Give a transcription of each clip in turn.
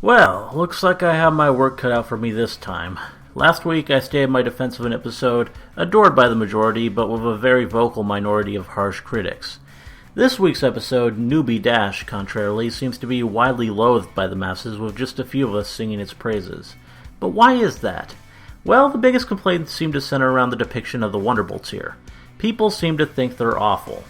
Well, looks like I have my work cut out for me this time. Last week I stated my defense of an episode adored by the majority, but with a very vocal minority of harsh critics. This week's episode, Newbie Dash, contrarily, seems to be widely loathed by the masses, with just a few of us singing its praises. But why is that? Well, the biggest complaints seem to center around the depiction of the Wonderbolts here. People seem to think they're awful.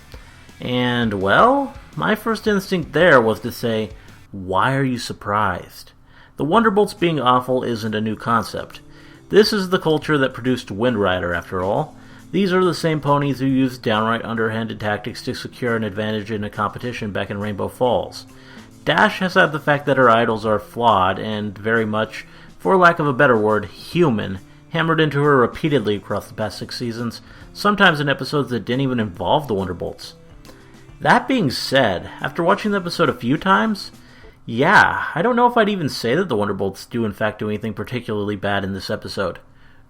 And, well, my first instinct there was to say, why are you surprised? The Wonderbolts being awful isn't a new concept. This is the culture that produced Wind Rider, after all. These are the same ponies who used downright underhanded tactics to secure an advantage in a competition back in Rainbow Falls. Dash has had the fact that her idols are flawed and very much, for lack of a better word, human, hammered into her repeatedly across the past 6 seasons, sometimes in episodes that didn't even involve the Wonderbolts. That being said, after watching the episode a few times, I don't know if I'd even say that the Wonderbolts do in fact do anything particularly bad in this episode.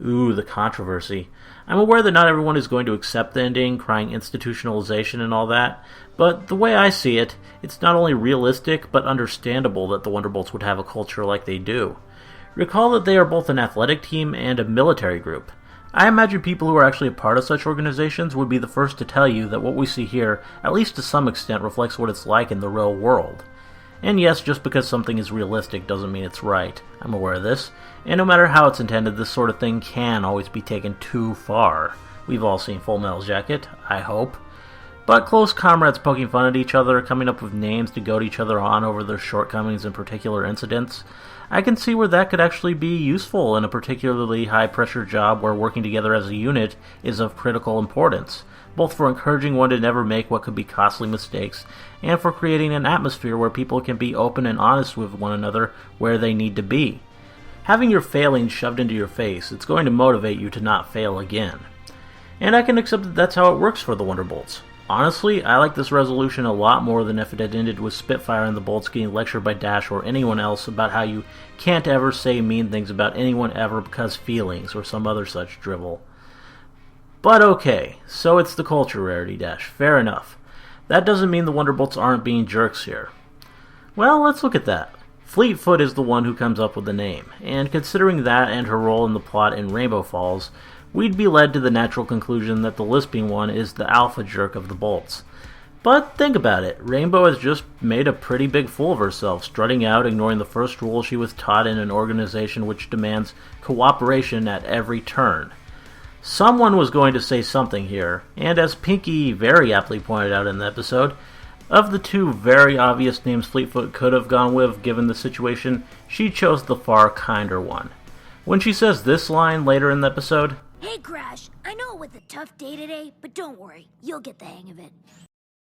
Ooh, the controversy. I'm aware that not everyone is going to accept the ending, crying institutionalization and all that, but the way I see it, it's not only realistic, but understandable that the Wonderbolts would have a culture like they do. Recall that they are both an athletic team and a military group. I imagine people who are actually a part of such organizations would be the first to tell you that what we see here, at least to some extent, reflects what it's like in the real world. And yes, just because something is realistic doesn't mean it's right. I'm aware of this. And no matter how it's intended, this sort of thing can always be taken too far. We've all seen Full Metal Jacket, I hope. But close comrades poking fun at each other, coming up with names to goad each other on over their shortcomings in particular incidents, I can see where that could actually be useful in a particularly high-pressure job where working together as a unit is of critical importance, both for encouraging one to never make what could be costly mistakes, and for creating an atmosphere where people can be open and honest with one another where they need to be. Having your failings shoved into your face, it's going to motivate you to not fail again. And I can accept that that's how it works for the Wonderbolts. Honestly, I like this resolution a lot more than if it had ended with Spitfire and the Bolts getting lectured by Dash or anyone else about how you can't ever say mean things about anyone ever because feelings or some other such drivel. But okay, so it's the culture, RarityDash. Fair enough. That doesn't mean the Wonderbolts aren't being jerks here. Well, let's look at that. Fleetfoot is the one who comes up with the name, and considering that and her role in the plot in Rainbow Falls, we'd be led to the natural conclusion that the lisping one is the alpha jerk of the Bolts. But think about it, Rainbow has just made a pretty big fool of herself, strutting out, ignoring the first rule she was taught in an organization which demands cooperation at every turn. Someone was going to say something here, and as Pinky very aptly pointed out in the episode, of the two very obvious names Fleetfoot could have gone with given the situation, she chose the far kinder one. When she says this line later in the episode, "Hey Crash, I know it was a tough day today, but don't worry, you'll get the hang of it."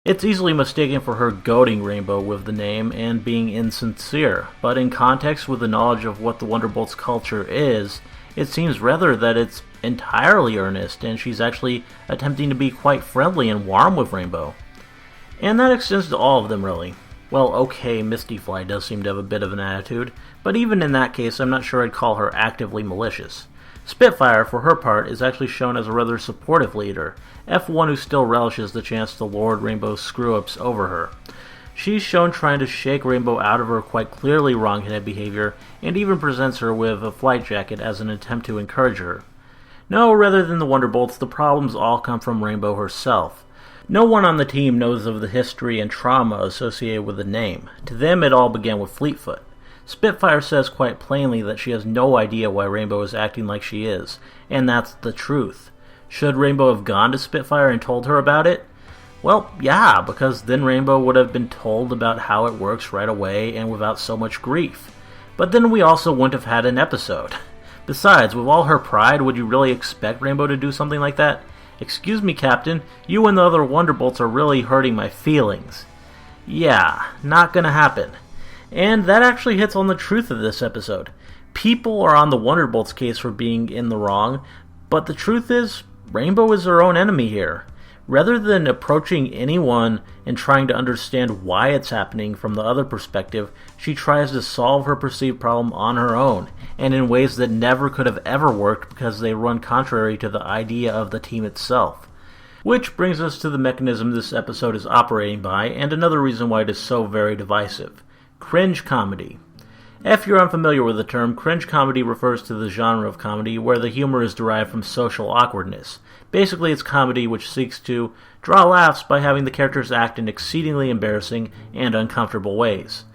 It's easily mistaken for her goading Rainbow with the name and being insincere, but in context with the knowledge of what the Wonderbolts culture is, it seems rather that it's entirely earnest and she's actually attempting to be quite friendly and warm with Rainbow. And that extends to all of them, really. Well, okay, Mistyfly does seem to have a bit of an attitude, but even in that case, I'm not sure I'd call her actively malicious. Spitfire, for her part, is actually shown as a rather supportive leader, F1 who still relishes the chance to lord Rainbow's screw-ups over her. She's shown trying to shake Rainbow out of her quite clearly wrong-headed behavior, and even presents her with a flight jacket as an attempt to encourage her. No, rather than the Wonderbolts, the problems all come from Rainbow herself. No one on the team knows of the history and trauma associated with the name. To them, it all began with Fleetfoot. Spitfire says quite plainly that she has no idea why Rainbow is acting like she is, and that's the truth. Should Rainbow have gone to Spitfire and told her about it? Well, yeah, because then Rainbow would have been told about how it works right away and without so much grief. But then we also wouldn't have had an episode. Besides, with all her pride, would you really expect Rainbow to do something like that? Excuse me, Captain, you and the other Wonderbolts are really hurting my feelings. Yeah, not gonna happen. And that actually hits on the truth of this episode. People are on the Wonderbolts case for being in the wrong, but the truth is, Rainbow is her own enemy here. Rather than approaching anyone and trying to understand why it's happening from the other perspective, she tries to solve her perceived problem on her own, and in ways that never could have ever worked because they run contrary to the idea of the team itself. Which brings us to the mechanism this episode is operating by, and another reason why it is so very divisive. Cringe comedy. If you're unfamiliar with the term, cringe comedy refers to the genre of comedy where the humor is derived from social awkwardness. Basically, it's comedy which seeks to draw laughs by having the characters act in exceedingly embarrassing and uncomfortable ways.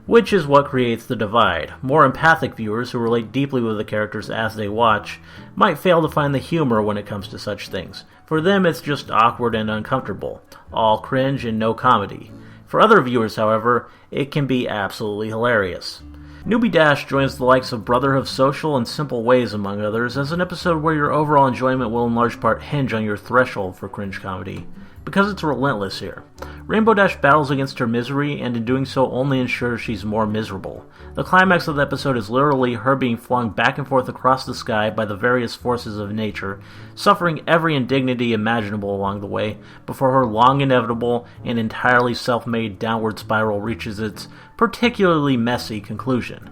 Which is what creates the divide. More empathic viewers who relate deeply with the characters as they watch might fail to find the humor when it comes to such things. For them, it's just awkward and uncomfortable. All cringe and no comedy. For other viewers, however, it can be absolutely hilarious. Newbie Dash joins the likes of Brotherhood of Social and Simple Ways, among others, as an episode where your overall enjoyment will in large part hinge on your threshold for cringe comedy, because it's relentless here. Rainbow Dash battles against her misery, and in doing so only ensures she's more miserable. The climax of the episode is literally her being flung back and forth across the sky by the various forces of nature, suffering every indignity imaginable along the way, before her long inevitable and entirely self-made downward spiral reaches its particularly messy conclusion.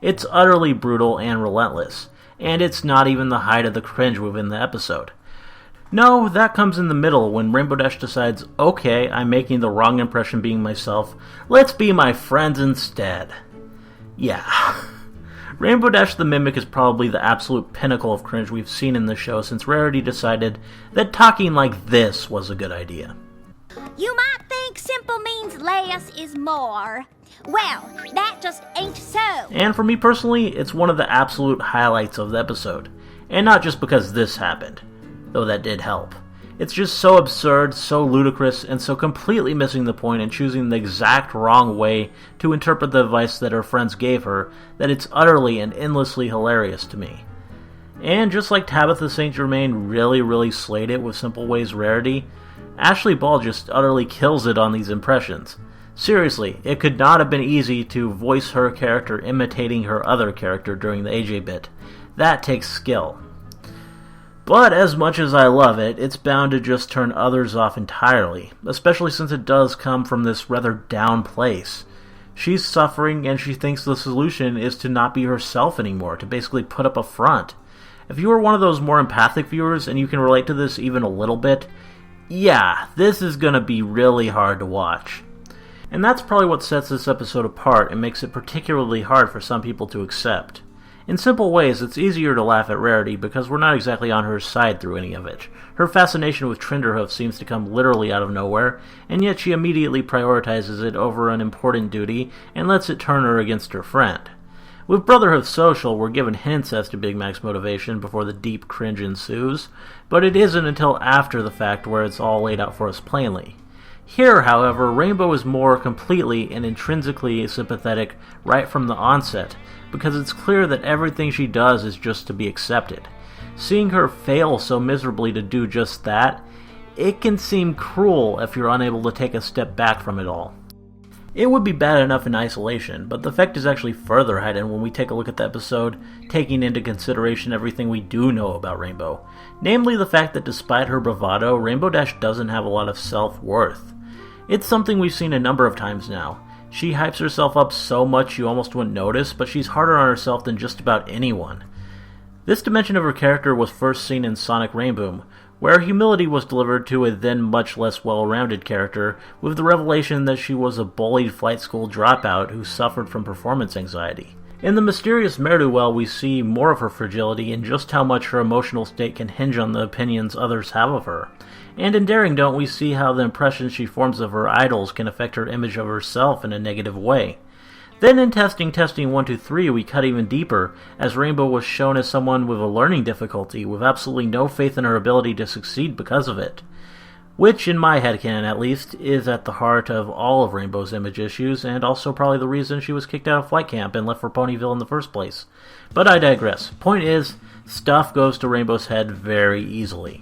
It's utterly brutal and relentless, and it's not even the height of the cringe within the episode. No, that comes in the middle when Rainbow Dash decides, okay, I'm making the wrong impression being myself, let's be my friends instead. Yeah. Rainbow Dash the Mimic is probably the absolute pinnacle of cringe we've seen in the show since Rarity decided that talking like this was a good idea. You might think simple means less is more. Well, that just ain't so. And for me personally, it's one of the absolute highlights of the episode. And not just because this happened, though that did help. It's just so absurd, so ludicrous, and so completely missing the point and choosing the exact wrong way to interpret the advice that her friends gave her that it's utterly and endlessly hilarious to me. And just like Tabitha St. Germain really slayed it with Simple Ways Rarity, Ashley Ball just utterly kills it on these impressions. Seriously, it could not have been easy to voice her character imitating her other character during the AJ bit. That takes skill. But as much as I love it, it's bound to just turn others off entirely, especially since it does come from this rather down place. She's suffering and she thinks the solution is to not be herself anymore, to basically put up a front. If you are one of those more empathic viewers and you can relate to this even a little bit, yeah, this is gonna be really hard to watch. And that's probably what sets this episode apart and makes it particularly hard for some people to accept. In simple ways, it's easier to laugh at Rarity because we're not exactly on her side through any of it. Her fascination with Trinderhoof seems to come literally out of nowhere, and yet she immediately prioritizes it over an important duty and lets it turn her against her friend. With Brotherhood Social, we're given hints as to Big Mac's motivation before the deep cringe ensues, but it isn't until after the fact where it's all laid out for us plainly. Here, however, Rainbow is more completely and intrinsically sympathetic right from the onset, because it's clear that everything she does is just to be accepted. Seeing her fail so miserably to do just that, it can seem cruel if you're unable to take a step back from it all. It would be bad enough in isolation, but the effect is actually further heightened when we take a look at the episode, taking into consideration everything we do know about Rainbow. Namely the fact that despite her bravado, Rainbow Dash doesn't have a lot of self-worth. It's something we've seen a number of times now. She hypes herself up so much you almost wouldn't notice, but she's harder on herself than just about anyone. This dimension of her character was first seen in Sonic Rainboom, where humility was delivered to a then much less well-rounded character, with the revelation that she was a bullied flight school dropout who suffered from performance anxiety. In the mysterious Ne'er-do-well, we see more of her fragility and just how much her emotional state can hinge on the opinions others have of her. And in Daring Don't, we see how the impressions she forms of her idols can affect her image of herself in a negative way. Then in Testing 1, 2, 3, we cut even deeper, as Rainbow was shown as someone with a learning difficulty, with absolutely no faith in her ability to succeed because of it. Which, in my headcanon at least, is at the heart of all of Rainbow's image issues, and also probably the reason she was kicked out of flight camp and left for Ponyville in the first place. But I digress. Point is, stuff goes to Rainbow's head very easily.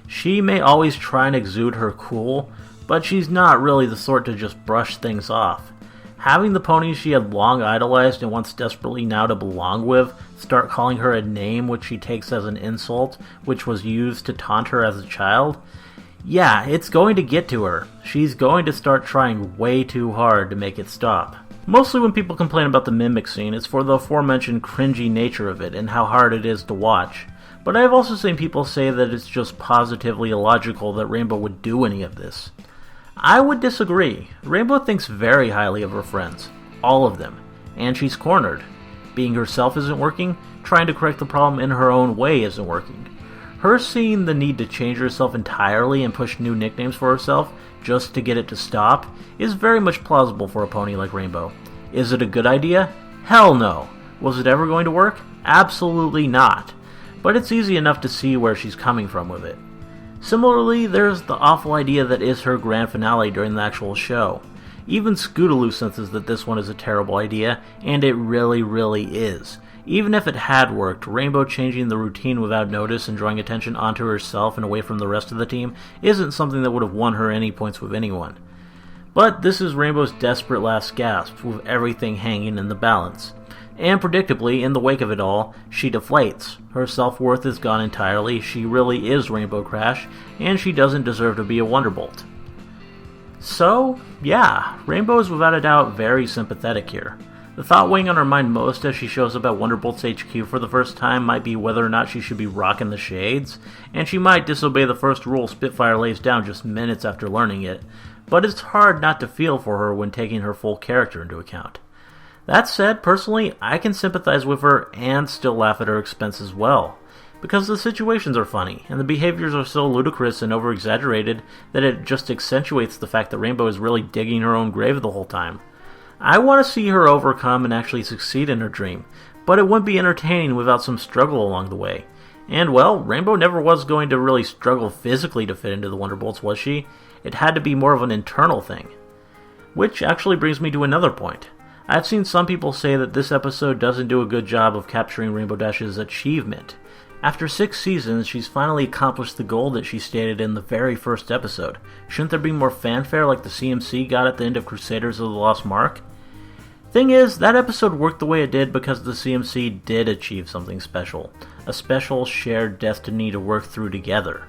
She may always try and exude her cool, but she's not really the sort to just brush things off. Having the ponies she had long idolized and wants desperately now to belong with start calling her a name which she takes as an insult, which was used to taunt her as a child, yeah, it's going to get to her. She's going to start trying way too hard to make it stop. Mostly when people complain about the Mimic scene, it's for the aforementioned cringy nature of it and how hard it is to watch. But I've also seen people say that it's just positively illogical that Rainbow would do any of this. I would disagree. Rainbow thinks very highly of her friends. All of them. And she's cornered. Being herself isn't working, trying to correct the problem in her own way isn't working. Her seeing the need to change herself entirely and push new nicknames for herself just to get it to stop is very much plausible for a pony like Rainbow. Is it a good idea? Hell no. Was it ever going to work? Absolutely not. But it's easy enough to see where she's coming from with it. Similarly, there's the awful idea that is her grand finale during the actual show. Even Scootaloo senses that this one is a terrible idea, and it really, really is. Even if it had worked, Rainbow changing the routine without notice and drawing attention onto herself and away from the rest of the team isn't something that would have won her any points with anyone. But this is Rainbow's desperate last gasp, with everything hanging in the balance. And predictably, in the wake of it all, she deflates. Her self-worth is gone entirely, she really is Rainbow Crash, and she doesn't deserve to be a Wonderbolt. So, yeah, Rainbow is without a doubt very sympathetic here. The thought weighing on her mind most as she shows up at Wonderbolt's HQ for the first time might be whether or not she should be rocking the shades, and she might disobey the first rule Spitfire lays down just minutes after learning it, but it's hard not to feel for her when taking her full character into account. That said, personally, I can sympathize with her and still laugh at her expense as well, because the situations are funny, and the behaviors are so ludicrous and over-exaggerated that it just accentuates the fact that Rainbow is really digging her own grave the whole time. I want to see her overcome and actually succeed in her dream, but it wouldn't be entertaining without some struggle along the way. And well, Rainbow never was going to really struggle physically to fit into the Wonderbolts, was she? It had to be more of an internal thing. Which actually brings me to another point. I've seen some people say that this episode doesn't do a good job of capturing Rainbow Dash's achievement. After 6 seasons, she's finally accomplished the goal that she stated in the very first episode. Shouldn't there be more fanfare like the CMC got at the end of Crusaders of the Lost Mark? Thing is, that episode worked the way it did because the CMC did achieve something special. A special shared destiny to work through together.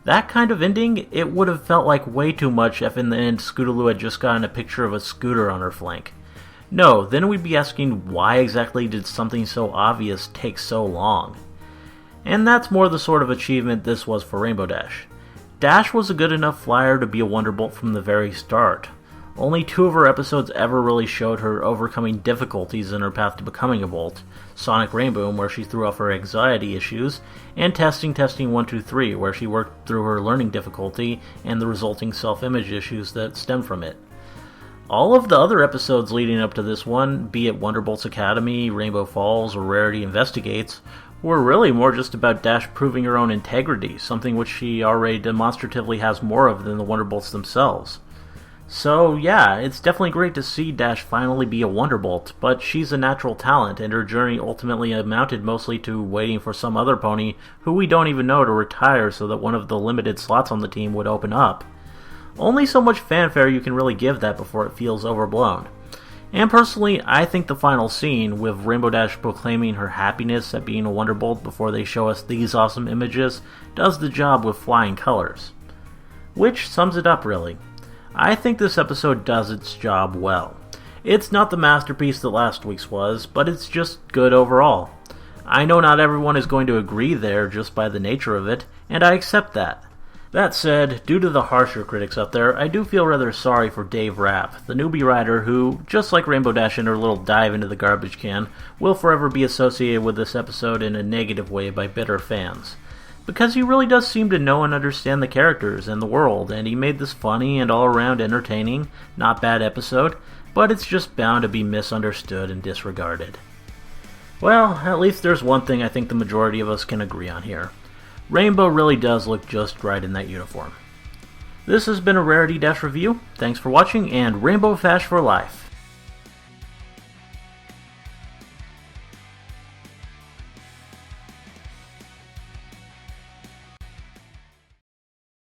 That kind of ending, it would have felt like way too much if in the end Scootaloo had just gotten a picture of a scooter on her flank. No, then we'd be asking why exactly did something so obvious take so long? And that's more the sort of achievement this was for Rainbow Dash. Dash was a good enough flyer to be a Wonderbolt from the very start. Only 2 of her episodes ever really showed her overcoming difficulties in her path to becoming a Bolt. Sonic Rainboom, where she threw off her anxiety issues, and Testing 123, where she worked through her learning difficulty and the resulting self-image issues that stem from it. All of the other episodes leading up to this one, be it Wonderbolts Academy, Rainbow Falls, or Rarity Investigates, were really more just about Dash proving her own integrity, something which she already demonstratively has more of than the Wonderbolts themselves. So yeah, it's definitely great to see Dash finally be a Wonderbolt, but she's a natural talent, and her journey ultimately amounted mostly to waiting for some other pony who we don't even know to retire so that one of the limited slots on the team would open up. Only so much fanfare you can really give that before it feels overblown. And personally, I think the final scene, with Rainbow Dash proclaiming her happiness at being a Wonderbolt before they show us these awesome images, does the job with flying colors. Which sums it up really. I think this episode does its job well. It's not the masterpiece that last week's was, but it's just good overall. I know not everyone is going to agree there just by the nature of it, and I accept that. That said, due to the harsher critics out there, I do feel rather sorry for Dave Rapp, the newbie writer who, just like Rainbow Dash in her little dive into the garbage can, will forever be associated with this episode in a negative way by bitter fans. Because he really does seem to know and understand the characters and the world, and he made this funny and all-around entertaining, not bad episode, but it's just bound to be misunderstood and disregarded. Well, at least there's one thing I think the majority of us can agree on here. Rainbow really does look just right in that uniform. This has been a Rarity Dash review. Thanks for watching, and Rainbow Dash for life.